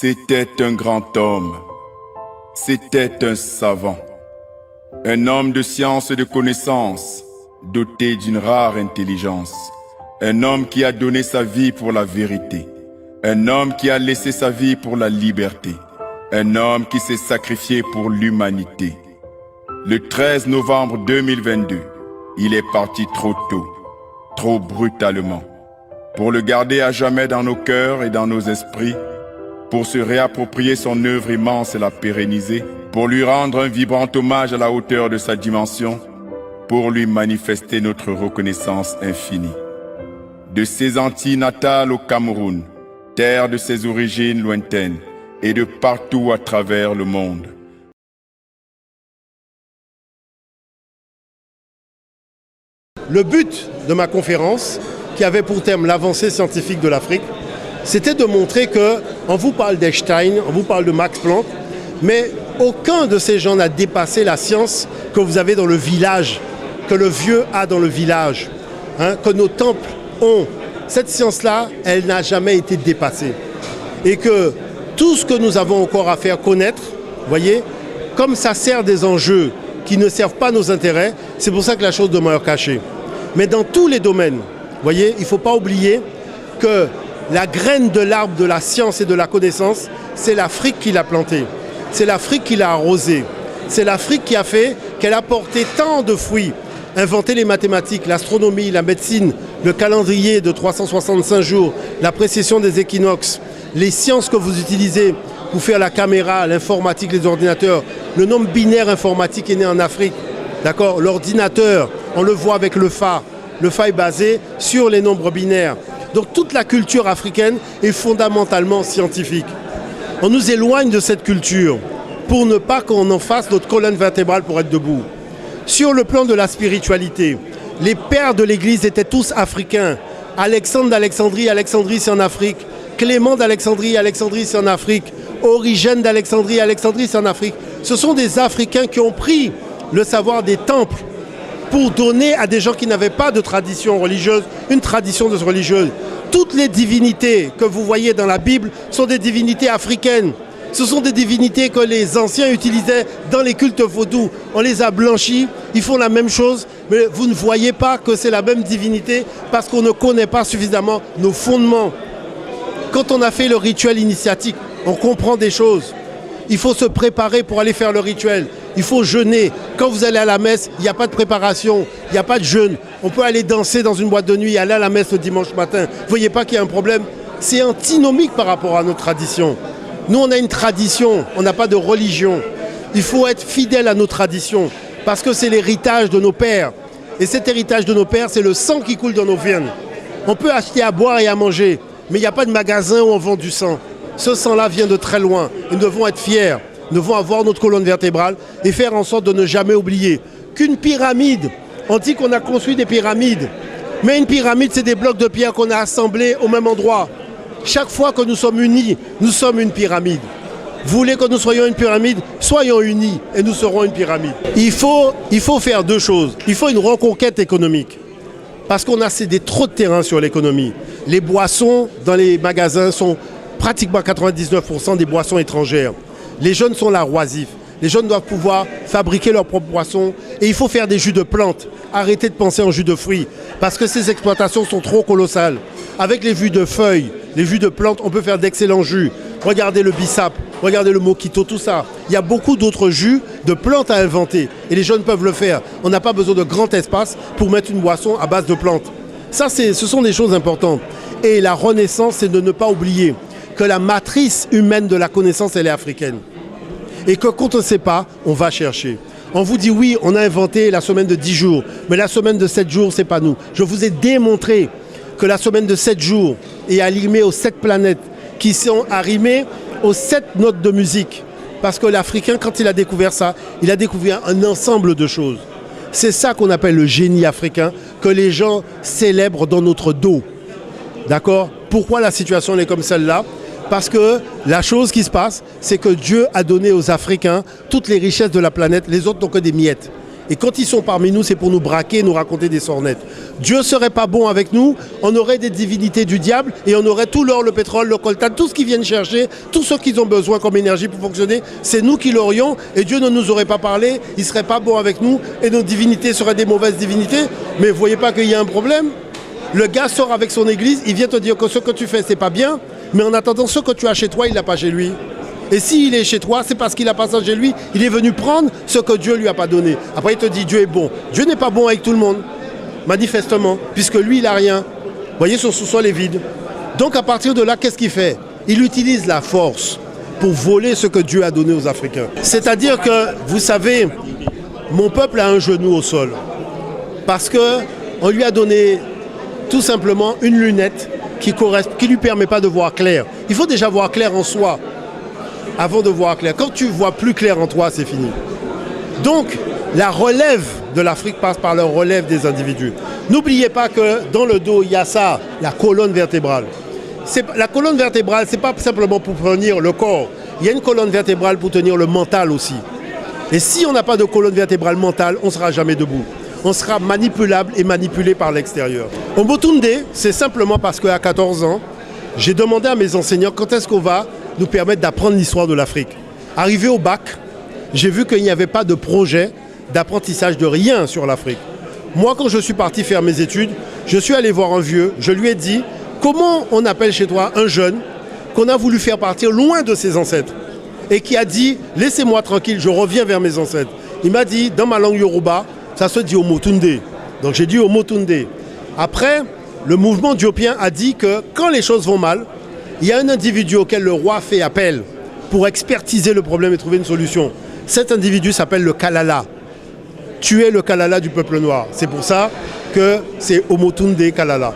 C'était un grand homme, c'était un savant, un homme de science et de connaissance, doté d'une rare intelligence, un homme qui a donné sa vie pour la vérité, un homme qui a laissé sa vie pour la liberté, un homme qui s'est sacrifié pour l'humanité. Le 13 novembre 2022, il est parti trop tôt, trop brutalement, pour le garder à jamais dans nos cœurs et dans nos esprits, pour se réapproprier son œuvre immense et la pérenniser, pour lui rendre un vibrant hommage à la hauteur de sa dimension, pour lui manifester notre reconnaissance infinie. De ses Antilles natales au Cameroun, terre de ses origines lointaines, et de partout à travers le monde. Le but de ma conférence, qui avait pour thème l'avancée scientifique de l'Afrique, c'était de montrer que, on vous parle d'Einstein, on vous parle de Max Planck, mais aucun de ces gens n'a dépassé la science que vous avez dans le village, que le vieux a dans le village, que nos temples ont. Cette science-là, elle n'a jamais été dépassée. Et que tout ce que nous avons encore à faire connaître, voyez, comme ça sert des enjeux qui ne servent pas nos intérêts, c'est pour ça que la chose demeure cachée. Mais dans tous les domaines, voyez, il ne faut pas oublier que la graine de l'arbre de la science et de la connaissance, c'est l'Afrique qui l'a plantée. C'est l'Afrique qui l'a arrosée. C'est l'Afrique qui a fait qu'elle a porté tant de fruits. Inventer les mathématiques, l'astronomie, la médecine, le calendrier de 365 jours, la précision des équinoxes, les sciences que vous utilisez pour faire la caméra, l'informatique, les ordinateurs. Le nombre binaire informatique est né en Afrique. D'accord ? L'ordinateur, on le voit avec le Fa. Le Fa est basé sur les nombres binaires. Donc toute la culture africaine est fondamentalement scientifique. On nous éloigne de cette culture pour ne pas qu'on en fasse notre colonne vertébrale pour être debout. Sur le plan de la spiritualité, les pères de l'Église étaient tous africains. Alexandre d'Alexandrie, Alexandrie c'est en Afrique. Clément d'Alexandrie, Alexandrie c'est en Afrique. Origène d'Alexandrie, Alexandrie c'est en Afrique. Ce sont des Africains qui ont pris le savoir des temples pour donner à des gens qui n'avaient pas de tradition religieuse, une tradition religieuse. Toutes les divinités que vous voyez dans la Bible sont des divinités africaines. Ce sont des divinités que les anciens utilisaient dans les cultes vaudous. On les a blanchis, ils font la même chose, mais vous ne voyez pas que c'est la même divinité parce qu'on ne connaît pas suffisamment nos fondements. Quand on a fait le rituel initiatique, on comprend des choses. Il faut se préparer pour aller faire le rituel. Il faut jeûner. Quand vous allez à la messe, il n'y a pas de préparation, il n'y a pas de jeûne. On peut aller danser dans une boîte de nuit et aller à la messe le dimanche matin. Vous ne voyez pas qu'il y a un problème? C'est antinomique par rapport à notre tradition. Nous, on a une tradition, on n'a pas de religion. Il faut être fidèle à nos traditions parce que c'est l'héritage de nos pères. Et cet héritage de nos pères, c'est le sang qui coule dans nos veines. On peut acheter à boire et à manger, mais il n'y a pas de magasin où on vend du sang. Ce sang-là vient de très loin. Nous devons être fiers. Nous devons avoir notre colonne vertébrale et faire en sorte de ne jamais oublier qu'une pyramide, on dit qu'on a construit des pyramides, mais une pyramide, c'est des blocs de pierre qu'on a assemblés au même endroit. Chaque fois que nous sommes unis, nous sommes une pyramide. Vous voulez que nous soyons une pyramide? Soyons unis et nous serons une pyramide. Il faut faire deux choses. Il faut une reconquête économique. Parce qu'on a cédé trop de terrain sur l'économie. Les boissons dans les magasins sont pratiquement 99% des boissons étrangères. Les jeunes sont là oisifs. Les jeunes doivent pouvoir fabriquer leurs propres boissons. Et il faut faire des jus de plantes. Arrêtez de penser en jus de fruits. Parce que ces exploitations sont trop colossales. Avec les jus de feuilles, les jus de plantes, on peut faire d'excellents jus. Regardez le bissap, regardez le mojito, tout ça. Il y a beaucoup d'autres jus de plantes à inventer. Et les jeunes peuvent le faire. On n'a pas besoin de grand espace pour mettre une boisson à base de plantes. Ça, ce sont des choses importantes. Et la renaissance, c'est de ne pas oublier que la matrice humaine de la connaissance, elle est africaine. Et que quand on ne sait pas, on va chercher. On vous dit oui, on a inventé la semaine de 10 jours, mais la semaine de 7 jours, c'est pas nous. Je vous ai démontré que la semaine de 7 jours est arrimée aux 7 planètes, qui sont arrimées aux 7 notes de musique. Parce que l'Africain, quand il a découvert ça, il a découvert un ensemble de choses. C'est ça qu'on appelle le génie africain, que les gens célèbrent dans notre dos. D'accord? Pourquoi la situation est comme celle-là? Parce que la chose qui se passe, c'est que Dieu a donné aux Africains toutes les richesses de la planète. Les autres n'ont que des miettes. Et quand ils sont parmi nous, c'est pour nous braquer et nous raconter des sornettes. Dieu ne serait pas bon avec nous, on aurait des divinités du diable et on aurait tout l'or, le pétrole, le coltan, tout ce qu'ils viennent chercher, tout ce qu'ils ont besoin comme énergie pour fonctionner, c'est nous qui l'aurions et Dieu ne nous aurait pas parlé, il ne serait pas bon avec nous et nos divinités seraient des mauvaises divinités. Mais vous ne voyez pas qu'il y a un problème? Le gars sort avec son église, il vient te dire que ce que tu fais, c'est pas bien, mais en attendant, ce que tu as chez toi, il ne l'a pas chez lui. Et s'il est chez toi, c'est parce qu'il a pas ça chez lui. Il est venu prendre ce que Dieu lui a pas donné. Après, il te dit Dieu est bon. Dieu n'est pas bon avec tout le monde, manifestement, puisque lui, il n'a rien. Vous voyez, son sous-sol est vide. Donc, à partir de là, qu'est-ce qu'il fait? Il utilise la force pour voler ce que Dieu a donné aux Africains. C'est-à-dire que, vous savez, mon peuple a un genou au sol. Parce qu'on lui a donné tout simplement une lunette qui ne lui permet pas de voir clair. Il faut déjà voir clair en soi avant de voir clair. Quand tu vois plus clair en toi, c'est fini. Donc, la relève de l'Afrique passe par la relève des individus. N'oubliez pas que dans le dos, il y a ça, la colonne vertébrale. La colonne vertébrale, ce n'est pas simplement pour tenir le corps. Il y a une colonne vertébrale pour tenir le mental aussi. Et si on n'a pas de colonne vertébrale mentale, on ne sera jamais debout. On sera manipulable et manipulé par l'extérieur. Omotunde, c'est simplement parce qu'à 14 ans, j'ai demandé à mes enseignants quand est-ce qu'on va nous permettre d'apprendre l'histoire de l'Afrique. Arrivé au bac, j'ai vu qu'il n'y avait pas de projet d'apprentissage de rien sur l'Afrique. Moi, quand je suis parti faire mes études, je suis allé voir un vieux, je lui ai dit comment on appelle chez toi un jeune qu'on a voulu faire partir loin de ses ancêtres et qui a dit laissez-moi tranquille, je reviens vers mes ancêtres. Il m'a dit dans ma langue Yoruba, ça se dit Omotunde. Donc j'ai dit Omotunde. Après, le mouvement diopien a dit que quand les choses vont mal, il y a un individu auquel le roi fait appel pour expertiser le problème et trouver une solution. Cet individu s'appelle le Kalala. Tu es le Kalala du peuple noir. C'est pour ça que c'est Omotunde Kalala.